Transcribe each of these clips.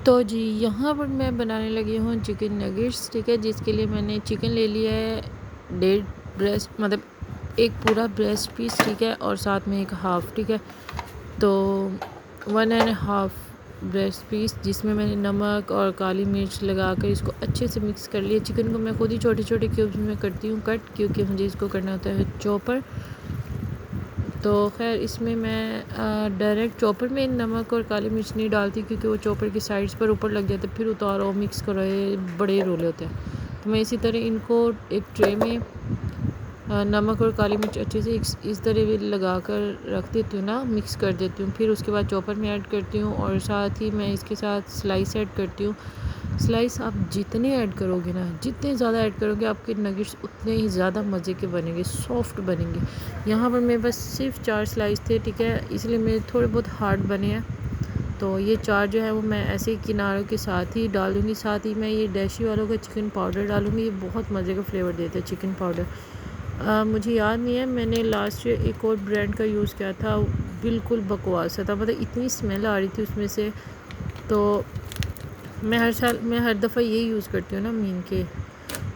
तो जी यहाँ पर मैं बनाने लगी हूँ चिकन नगेट्स, ठीक है। जिसके लिए मैंने चिकन ले लिया है 1.5 ब्रेस्ट, मतलब एक पूरा ब्रेस्ट पीस, ठीक है, और साथ में एक हाफ़, ठीक है। तो 1.5 ब्रेस्ट पीस, जिसमें मैंने नमक और काली मिर्च लगा कर इसको अच्छे से मिक्स कर लिया। चिकन को मैं खुद ही छोटे छोटे क्यूब्स में करती हूँ कट, क्योंकि मुझे इसको करना होता है चॉपर। तो खैर इसमें मैं डायरेक्ट चॉपर में नमक और काली मिर्च नहीं डालती, क्योंकि वो चॉपर की साइड्स पर ऊपर लग जाते, फिर उतारो मिक्स करो, ये बड़े रोले होते हैं। तो मैं इसी तरह इनको एक ट्रे में नमक और काली मिर्च अच्छे से इस तरह भी लगा कर रख देती हूँ ना, मिक्स कर देती हूँ। फिर उसके बाद चॉपर में ऐड करती हूँ, और साथ ही मैं इसके साथ स्लाइस ऐड करती हूँ। स्लाइस आप जितने ऐड करोगे ना, जितने ज़्यादा ऐड करोगे आपके नगेट्स उतने ही ज़्यादा मज़े के बनेंगे, सॉफ्ट बनेंगे। यहाँ पर मेरे पास सिर्फ 4 स्लाइस थे, ठीक है, इसलिए मेरे थोड़े बहुत हार्ड बने हैं। तो ये 4 जो है वो मैं ऐसे ही किनारों के साथ ही डाल दूँगी। साथ ही मैं ये डैशी वालों का चिकन पाउडर डालूँगी, ये बहुत मज़े का फ्लेवर देता है चिकन पाउडर। मुझे याद नहीं है, मैंने लास्ट ईयर एक और ब्रांड का यूज़ किया था, बिल्कुल बकवास था, मतलब इतनी स्मेल आ रही थी उसमें से। तो मैं हर दफ़ा यही यूज़ करती हूँ ना मीन के।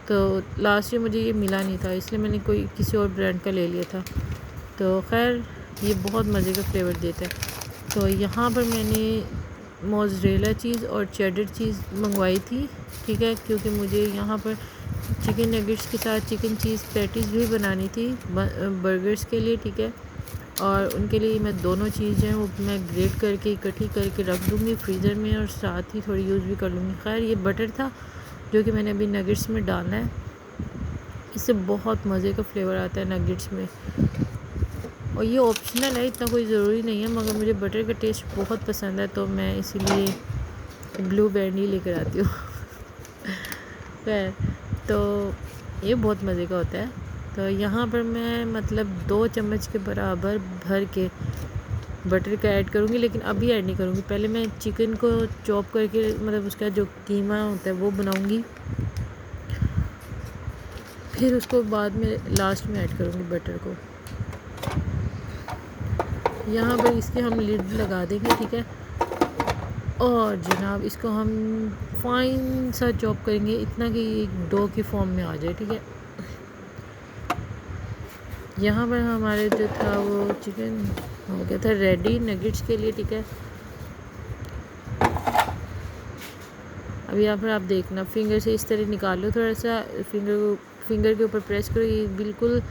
तो लास्ट ईयर मुझे ये मिला नहीं था, इसलिए मैंने कोई किसी और ब्रांड का ले लिया था। तो खैर ये बहुत मज़े का फ्लेवर देता है। तो यहाँ पर मैंने मोज़रेला चीज़ और चेडर चीज़ मंगवाई थी, ठीक है, क्योंकि मुझे यहाँ पर चिकन नगेट्स के साथ चिकन चीज़ पैटीज़ भी बनानी थी बर्गर्स के लिए, ठीक है। और उनके लिए मैं दोनों चीज़ें वो मैं ग्रेट करके इकट्ठी करके रख दूँगी फ्रीज़र में, और साथ ही थोड़ी यूज़ भी कर लूँगी। खैर ये बटर था जो कि मैंने अभी नगेट्स में डालना है, इससे बहुत मज़े का फ्लेवर आता है नगेट्स में। और ये ऑप्शनल है, इतना कोई ज़रूरी नहीं है, मगर मुझे बटर का टेस्ट बहुत पसंद है, तो मैं इसीलिए ब्लू बैंड ही लेकर आती हूँ। खैर तो ये बहुत मज़े का होता है। तो यहाँ पर मैं मतलब 2 चम्मच के बराबर भर के बटर का ऐड करूँगी, लेकिन अभी ऐड नहीं करूँगी। पहले मैं चिकन को चॉप करके, मतलब उसका जो कीमा होता है वो बनाऊँगी, फिर उसको बाद में लास्ट में ऐड करूँगी बटर को। यहाँ पर इसके हम लिड लगा देंगे, ठीक है। और जनाब इसको हम फाइन सा चॉप करेंगे, इतना कि एक डो की फॉर्म में आ जाए, ठीक है। यहाँ पर हमारे जो था वो चिकन हो गया था रेडी नगेट्स के लिए, ठीक है। अब यहाँ पर आप देखना, फिंगर से इस तरह निकाल लो, थोड़ा सा फिंगर के ऊपर प्रेस करो, ये बिल्कुल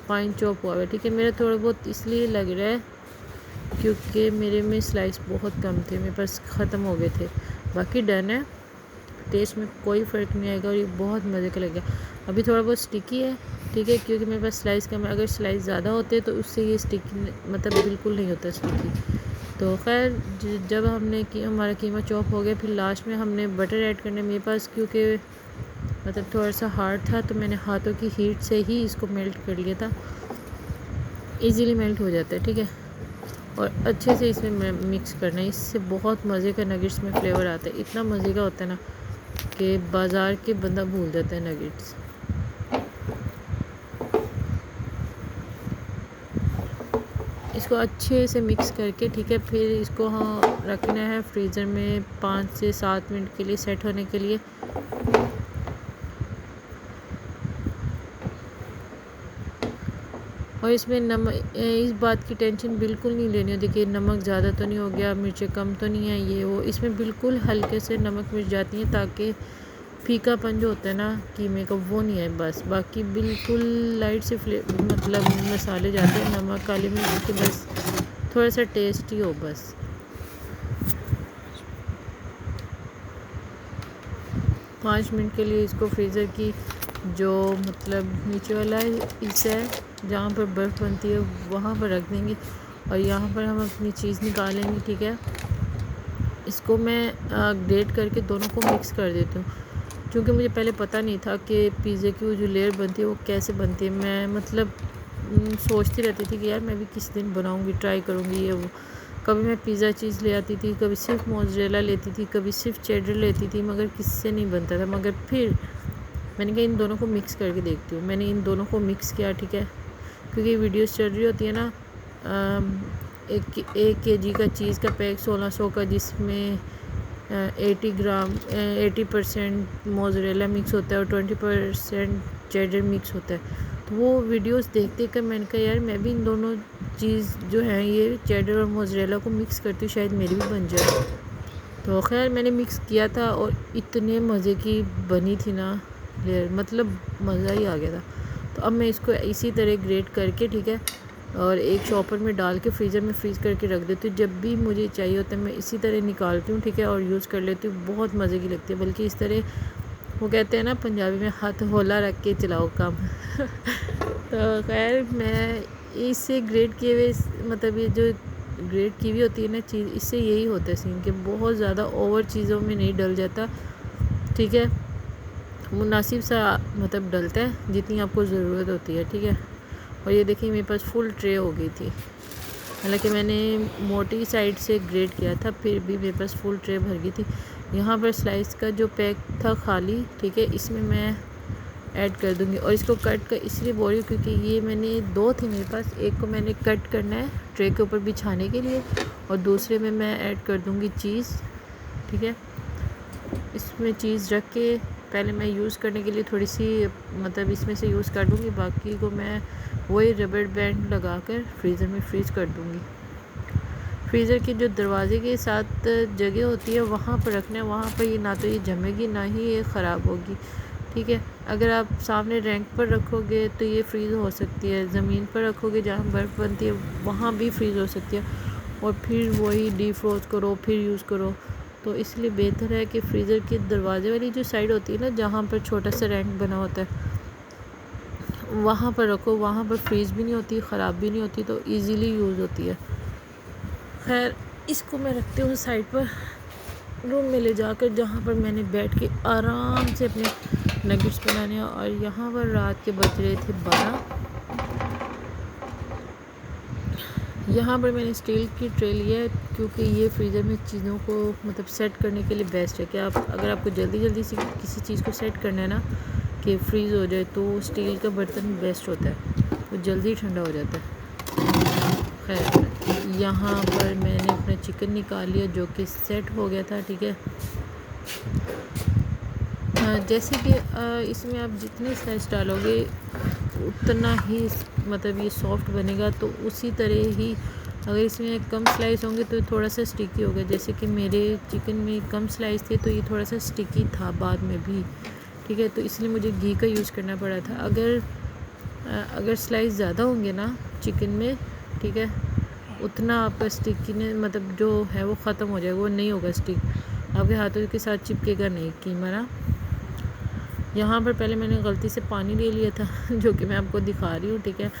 फाइन चॉप हुआ है, ठीक है। मेरा थोड़ा बहुत इसलिए लग रहा है क्योंकि मेरे में स्लाइस बहुत कम थे, मेरे पास ख़त्म हो गए थे। बाकी डन है, टेस्ट में कोई फ़र्क नहीं आएगा, और ये बहुत मज़े का लगेगा। अभी थोड़ा बहुत स्टिकी है, ठीक है, क्योंकि मेरे पास स्लाइस कम है। अगर स्लाइस ज़्यादा होते तो उससे ये स्टिकी मतलब बिल्कुल नहीं होता स्टिकी। तो खैर जब हमने हमारा कीमा चॉप हो गया, फिर लास्ट में हमने बटर ऐड करना है। मेरे पास क्योंकि मतलब थोड़ा सा हार्ड था, तो मैंने हाथों की हीट से ही इसको मेल्ट कर लिया था, इजीली मेल्ट हो जाता है, ठीक है। और अच्छे से इसमें मिक्स करना है, इससे बहुत मज़े का नगेट्स में फ्लेवर आता है। इतना मज़े का होता है ना कि बाज़ार के बंदा भूल जाता है नगेट्स। इसको अच्छे से मिक्स करके, ठीक है, फिर इसको हाँ रखना है फ्रीज़र में 5 से 7 मिनट के लिए सेट होने के लिए। और इसमें नमक, इस बात की टेंशन बिल्कुल नहीं लेनी होती कि नमक ज़्यादा तो नहीं हो गया, मिर्चें कम तो नहीं है, ये वो। इसमें बिल्कुल हल्के से नमक मिर्च जाती हैं, ताकि फीकापन जो होता है ना कीमे का वो नहीं है बस। बाकी बिल्कुल लाइट से मतलब मसाले जाते हैं, नमक काली मिर्च के, बस थोड़ा सा टेस्टी हो बस। पाँच मिनट के लिए इसको फ्रीज़र की जो मतलब नीचे वाला हिस्सा है जहाँ पर बर्फ़ बनती है वहाँ पर रख देंगे, और यहाँ पर हम अपनी चीज़ निकालेंगे, ठीक है। इसको मैं ग्रेट करके दोनों को मिक्स कर देती हूँ, क्योंकि मुझे पहले पता नहीं था कि पिज़्ज़े की वो जो लेयर बनती है वो कैसे बनती है। मैं मतलब सोचती रहती थी कि यार मैं भी किसी दिन बनाऊँगी, ट्राई करूँगी ये वो। कभी मैं पिज़्ज़ा चीज़ ले आती थी, कभी सिर्फ मोज़रेला लेती थी, कभी सिर्फ चेडर लेती थी, मगर किससे नहीं बनता था। मगर फिर मैंने कहा इन दोनों को मिक्स करके देखती हूँ। मैंने इन दोनों को मिक्स किया, ठीक है, क्योंकि वीडियोस चल रही होती है ना, 1 kg का चीज़ का पैक 1600 का, जिसमें 80% मोज़रेला मिक्स होता है और 20% चेडर मिक्स होता है। तो वो वीडियोस देखते कर मैंने कहा यार मैं भी इन दोनों चीज़ जो है ये चेडर और मोज़रेला को मिक्स करती हूँ, शायद मेरी भी बन जाए। तो खैर मैंने मिक्स किया था और इतने मज़े की बनी थी ना लेयर, मतलब मज़ा ही आ गया था। तो अब मैं इसको इसी तरह ग्रेट करके ठीक है और एक शॉपर में डाल के फ्रीज़र में फ्रीज़ करके रख देती हूँ। जब भी मुझे चाहिए होता है मैं इसी तरह निकालती हूँ ठीक है और यूज़ कर लेती हूँ। बहुत मज़े की लगती है, बल्कि इस तरह वो कहते हैं ना पंजाबी में हाथ होला रख के चलाओ काम। तो खैर मैं इससे ग्रेट किए हुए मतलब ये जो ग्रेट की हुई होती है ना चीज़, इससे यही होता है सीन कि बहुत ज़्यादा ओवर चीज़ों में नहीं डल जाता ठीक है, मुनासिब सा मतलब डलता है जितनी आपको ज़रूरत होती है ठीक है। और ये देखिए मेरे पास फुल ट्रे हो गई थी, हालांकि मैंने मोटी साइड से ग्रेट किया था फिर भी मेरे पास फुल ट्रे भर गई थी। यहाँ पर स्लाइस का जो पैक था खाली ठीक है, इसमें मैं ऐड कर दूँगी। और इसको कट कर इसलिए बोल रही हूँ क्योंकि ये मैंने दो थे मेरे पास, एक को मैंने कट करना है ट्रे के ऊपर बिछाने के लिए और दूसरे में मैं ऐड कर दूँगी चीज़ ठीक है। इसमें चीज़ रख के पहले मैं यूज़ करने के लिए थोड़ी सी मतलब इसमें से यूज़ कर दूँगी, बाकी को मैं वही रबड़ बैंड लगा कर फ्रीज़र में फ्रीज़ कर दूँगी। फ्रीज़र के जो दरवाजे के साथ जगह होती है वहाँ पर रखना है, वहाँ पर ये ना तो ये जमेगी ना ही ये ख़राब होगी ठीक है। अगर आप सामने रैंक पर रखोगे तो ये फ्रीज़ हो सकती है, ज़मीन पर रखोगे जहाँ बर्फ़ बनती है वहाँ भी फ्रीज़ हो सकती है और फिर वही डीफ्रोस्ट करो फिर यूज़ करो। तो इसलिए बेहतर है कि फ्रीज़र के दरवाजे वाली जो साइड होती है ना जहाँ पर छोटा सा रैंक बना होता है वहाँ पर रखो, वहाँ पर फ्रीज़ भी नहीं होती, ख़राब भी नहीं होती, तो इजीली यूज़ होती है। खैर इसको मैं रखती हूँ साइड पर, रूम में ले जाकर जहाँ पर मैंने बैठ के आराम से अपने नगेट्स बनाने। और यहाँ पर रात के बज रहे थे 12। यहाँ पर मैंने स्टील की ट्रे लिया है क्योंकि ये फ्रीज़र में चीज़ों को मतलब सेट करने के लिए बेस्ट है कि आप अगर आपको जल्दी से किसी चीज़ को सेट करना है ना कि फ्रीज़ हो जाए तो स्टील का बर्तन बेस्ट होता है, वो जल्दी ठंडा हो जाता है। खैर यहाँ पर मैंने अपना चिकन निकाल लिया जो कि सेट हो गया था ठीक है। जैसे कि इसमें आप जितनी स्लाइस डालोगे उतना ही मतलब ये सॉफ्ट बनेगा, तो उसी तरह ही अगर इसमें कम स्लाइस होंगे तो थोड़ा सा स्टिकी होगा। जैसे कि मेरे चिकन में कम स्लाइस थे तो ये थोड़ा सा स्टिकी था बाद में भी ठीक है, तो इसलिए मुझे घी का यूज़ करना पड़ा था। अगर स्लाइस ज़्यादा होंगे ना चिकन में ठीक है उतना आपका स्टिकी ने मतलब जो है वो ख़त्म हो जाएगा, वो नहीं होगा स्टिक, आपके हाथों के साथ चिपकेगा नहीं कीमा ना। यहाँ पर पहले मैंने गलती से पानी ले लिया था जो कि मैं आपको दिखा रही हूँ ठीक है,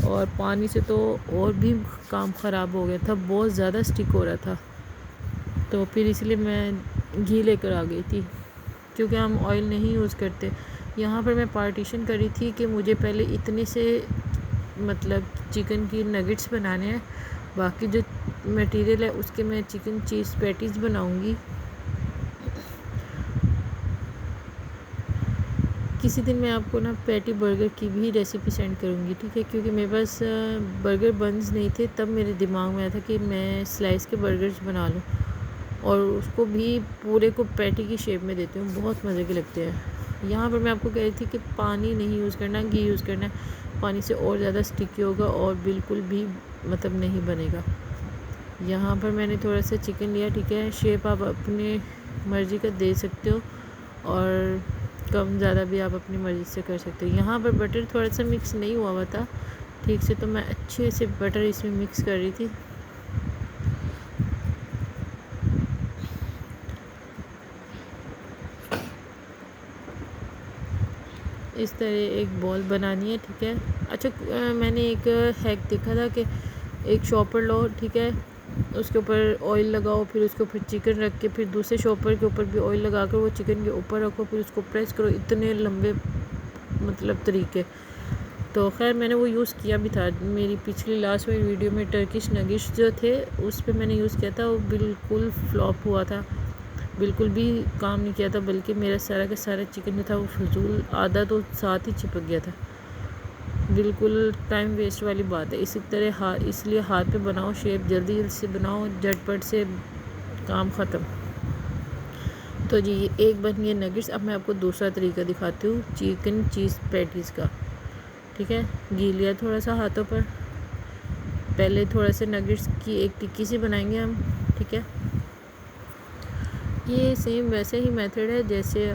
और पानी से तो और भी काम ख़राब हो गया था, बहुत ज़्यादा स्टिक हो रहा था। तो फिर इसलिए मैं घी लेकर आ गई थी क्योंकि हम ऑयल नहीं यूज़ करते। यहाँ पर मैं पार्टीशन करी थी कि मुझे पहले इतने से मतलब चिकन की नगेट्स बनाने हैं, बाकी जो मटेरियल है उसके मैं चिकन चीज़ पैटीज़ बनाऊँगी। किसी दिन मैं आपको ना पैटी बर्गर की भी रेसिपी सेंड करूँगी ठीक है, क्योंकि मेरे पास बर्गर बन्स नहीं थे, तब मेरे दिमाग में आया था कि मैं स्लाइस के बर्गर्स बना लूँ और उसको भी पूरे को पैटी की शेप में देती हूँ, बहुत मज़े के लगते हैं। यहाँ पर मैं आपको कह रही थी कि पानी नहीं यूज़ करना, घी यूज़ करना है, पानी से और ज़्यादा स्टिकी होगा और बिल्कुल भी मतलब नहीं बनेगा। यहाँ पर मैंने थोड़ा सा चिकन लिया ठीक है, शेप आप अपने मर्ज़ी का दे सकते हो और कम ज़्यादा भी आप अपनी मर्ज़ी से कर सकते हो। यहाँ पर बटर थोड़ा सा मिक्स नहीं हुआ था ठीक से, तो मैं अच्छे से बटर इसमें मिक्स कर रही थी। इस तरह एक बॉल बनानी है ठीक है। अच्छा मैंने एक हैक देखा था कि एक शॉपर लो ठीक है, उसके ऊपर ऑयल लगाओ, फिर उसके ऊपर चिकन रख के फिर दूसरे शॉपर के ऊपर भी ऑयल लगा कर वो चिकन के ऊपर रखो, फिर उसको प्रेस करो, इतने लंबे मतलब तरीके। तो खैर मैंने वो यूज़ किया भी था, मेरी पिछली लास्ट वाली वीडियो में टर्किश नगिश जो थे उस पर मैंने यूज़ किया था, वो बिल्कुल फ्लॉप हुआ था, बिल्कुल भी काम नहीं किया था, बल्कि मेरा सारा का सारा चिकन जो था वो फजूल, आधा तो साथ ही चिपक गया था, बिल्कुल टाइम वेस्ट वाली बात है। इसी तरह इसलिए हाथ पे बनाओ, शेप जल्दी से बनाओ, झटपट से काम ख़त्म। तो जी ये एक बन गए नगेट्स। अब मैं आपको दूसरा तरीका दिखाती हूँ चिकन चीज़ पैटीज़ का। ठीक है, घी लिया थोड़ा सा हाथों पर। पहले थोड़ा से नगेट्स की एक टिक्की सी बनाएंगे हम। ठीक है, ये सेम वैसे ही मेथड है जैसे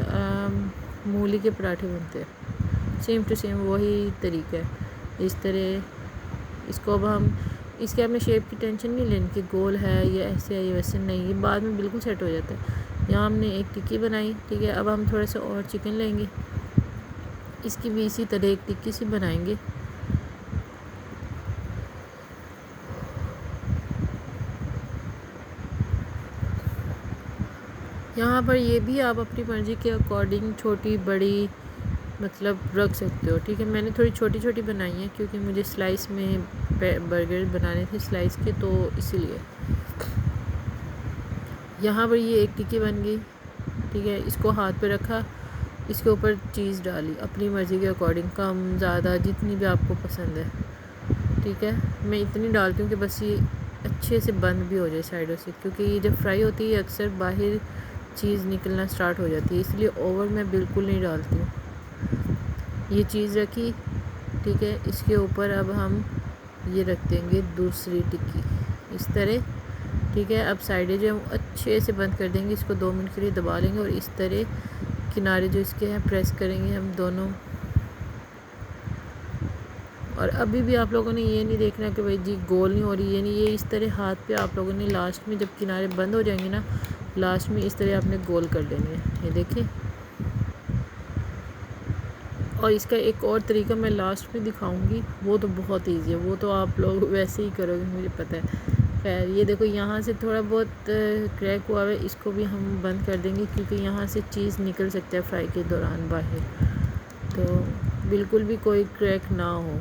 मूली के पराठे बनते हैं, सेम टू सेम वही तरीका है। इस तरह इसको अब हम इसके अपने शेप की टेंशन नहीं लेनी कि गोल है या ऐसे है या वैसे नहीं, ये बाद में बिल्कुल सेट हो जाता है। यहाँ हमने एक टिक्की बनाई। ठीक है, अब हम थोड़ा सा और चिकन लेंगे, इसकी भी इसी तरह एक टिक्की सी बनाएंगे। यहाँ पर ये भी आप अपनी मर्ज़ी के अकॉर्डिंग छोटी बड़ी मतलब रख सकते हो। ठीक है, मैंने थोड़ी छोटी छोटी बनाई है क्योंकि मुझे स्लाइस में बर्गर बनाने थे स्लाइस के, तो इसीलिए। यहाँ पर ये एक टिक्की बन गई। ठीक है, इसको हाथ पे रखा, इसके ऊपर चीज़ डाली अपनी मर्ज़ी के अकॉर्डिंग, कम ज़्यादा जितनी भी आपको पसंद है। ठीक है, मैं इतनी डालती हूँ कि बस ये अच्छे से बंद भी हो जाए साइडों से, क्योंकि ये जब फ्राई होती है अक्सर बाहर चीज़ निकलना स्टार्ट हो जाती है, इसलिए ओवर मैं बिल्कुल नहीं डालती हूँ। ये चीज़ रखी। ठीक है, इसके ऊपर अब हम ये रख देंगे दूसरी टिक्की इस तरह। ठीक है, अब साइडें जो हम अच्छे से बंद कर देंगे, इसको 2 मिनट के लिए दबा लेंगे और इस तरह किनारे जो इसके हैं प्रेस करेंगे हम दोनों। और अभी भी आप लोगों ने ये नहीं देखना कि भाई जी गोल नहीं हो रही, ये नहीं, ये इस तरह हाथ पे आप लोगों ने लास्ट में जब किनारे बंद हो जाएंगे ना, लास्ट में इस तरह आपने गोल कर लेने हैं। ये देखें, और इसका एक और तरीका मैं लास्ट में दिखाऊंगी, वो तो बहुत ईजी है, वो तो आप लोग वैसे ही करोगे मुझे पता है। खैर ये देखो यहाँ से थोड़ा बहुत क्रैक हुआ है, इसको भी हम बंद कर देंगे क्योंकि यहाँ से चीज़ निकल सकता है फ्राई के दौरान बाहर, तो बिल्कुल भी कोई क्रैक ना हो।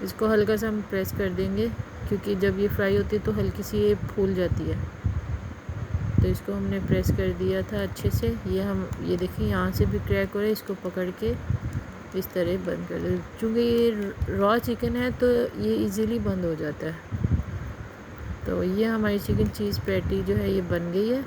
इसको हल्का सा हम प्रेस कर देंगे क्योंकि जब ये फ्राई होती है तो हल्की सी ये फूल जाती है, तो इसको हमने प्रेस कर दिया था अच्छे से। ये देखिए यहाँ से भी क्रैक हो रहा है, इसको पकड़ के इस तरह बंद कर दो। चूँकि ये रॉ चिकन है तो ये इजीली बंद हो जाता है। तो ये हमारी चिकन चीज़ पैटी जो है ये बन गई है।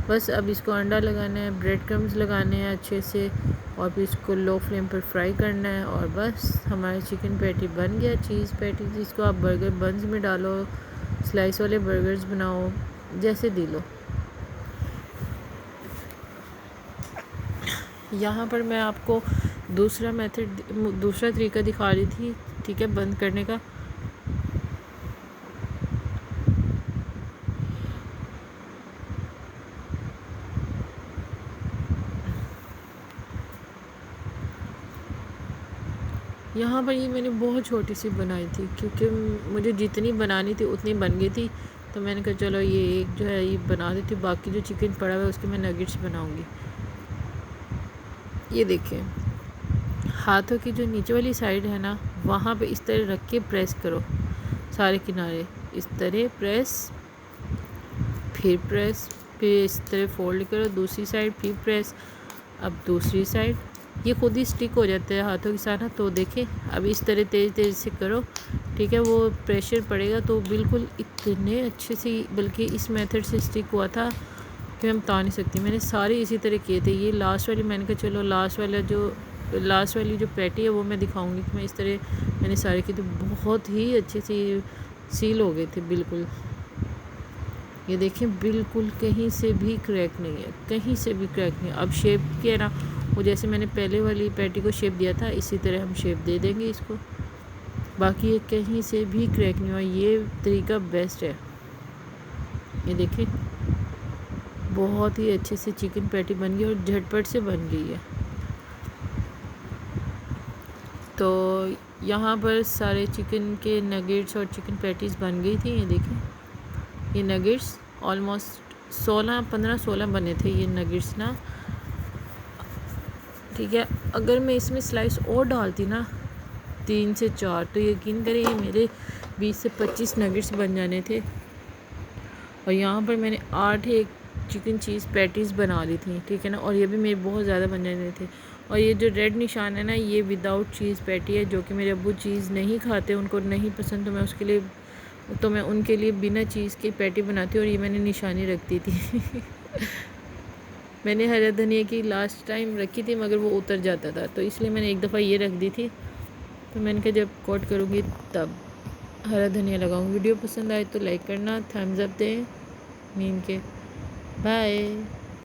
बस अब इसको अंडा लगाना है, ब्रेड क्रम्स लगाने हैं अच्छे से, और फिर इसको लो फ्लेम पर फ्राई करना है, और बस हमारी चिकन पैटी बन गया चीज़ पैटी। जिसको आप बर्गर बन्स में डालो, स्लाइस वाले बर्गर्स बनाओ, जैसे दी लो। यहाँ पर मैं आपको दूसरा तरीका दिखा रही थी। ठीक है, बंद करने का। यहाँ पर ये मैंने बहुत छोटी सी बनाई थी क्योंकि मुझे जितनी बनानी थी उतनी बन गई थी, तो मैंने कहा चलो ये एक जो है ये बना देती, बाकी जो चिकन पड़ा हुआ है उसके मैं नगेट्स बनाऊंगी। ये देखें, हाथों की जो नीचे वाली साइड है ना, वहाँ पे इस तरह रख के प्रेस करो सारे किनारे, इस तरह प्रेस, फिर इस तरह फोल्ड करो दूसरी साइड, फिर प्रेस, अब दूसरी साइड। ये खुद ही स्टिक हो जाते हैं हाथों के साथ ना, तो देखें अब इस तरह तेज़ से करो। ठीक है, वो प्रेशर पड़ेगा तो बिल्कुल इतने अच्छे से, बल्कि इस मेथड से स्टिक हुआ था कि मैं बता नहीं सकती। मैंने सारे इसी तरह किए थे। ये लास्ट वाली मैंने कहा चलो लास्ट वाली जो पैटी है वो मैं दिखाऊंगी कि मैं इस तरह मैंने सारे किए थे, बहुत ही अच्छे से सील हो गए थे बिल्कुल। ये देखें, बिल्कुल कहीं से भी क्रैक नहीं है, कहीं से भी क्रैक नहीं है। अब शेप क्या है ना, वो जैसे मैंने पहले वाली पैटी को शेप दिया था इसी तरह हम शेप दे देंगे इसको, बाकी ये कहीं से भी क्रैक नहीं हुआ। ये तरीका बेस्ट है। ये देखें, बहुत ही अच्छे से चिकन पैटी बन गई और झटपट से बन गई है। तो यहाँ पर सारे चिकन के नगेट्स और चिकन पैटीज़ बन गई थी। ये देखें, ये नगेट्स ऑलमोस्ट 15-16 बने थे ये नगेट्स ना। ठीक है, अगर मैं इसमें स्लाइस और डालती ना 3 से 4, तो यकीन करें ये मेरे 20 से 25 नगेट्स बन जाने थे। और यहाँ पर मैंने 8 एक चिकन चीज़ पैटीज़ बना ली थी। ठीक है ना, और ये भी मेरे बहुत ज़्यादा बन जाने थे। और ये जो रेड निशान है ना, ये विदाउट चीज़ पैटी है, जो कि मेरे अब्बू चीज़ नहीं खाते, उनको नहीं पसंद, तो मैं उसके लिए तो मैं उनके लिए बिना चीज़ के पैटी बनाती हूँ और ये मैंने निशानी रख दी थी। मैंने हरा धनिया की लास्ट टाइम रखी थी मगर वो उतर जाता था, तो इसलिए मैंने एक दफ़ा ये रख दी थी। तो मैंने कहा जब कोट करूँगी तब हरा धनिया लगाऊँगी। वीडियो पसंद आए तो लाइक करना, थम्स अप दें मीम के। बाय।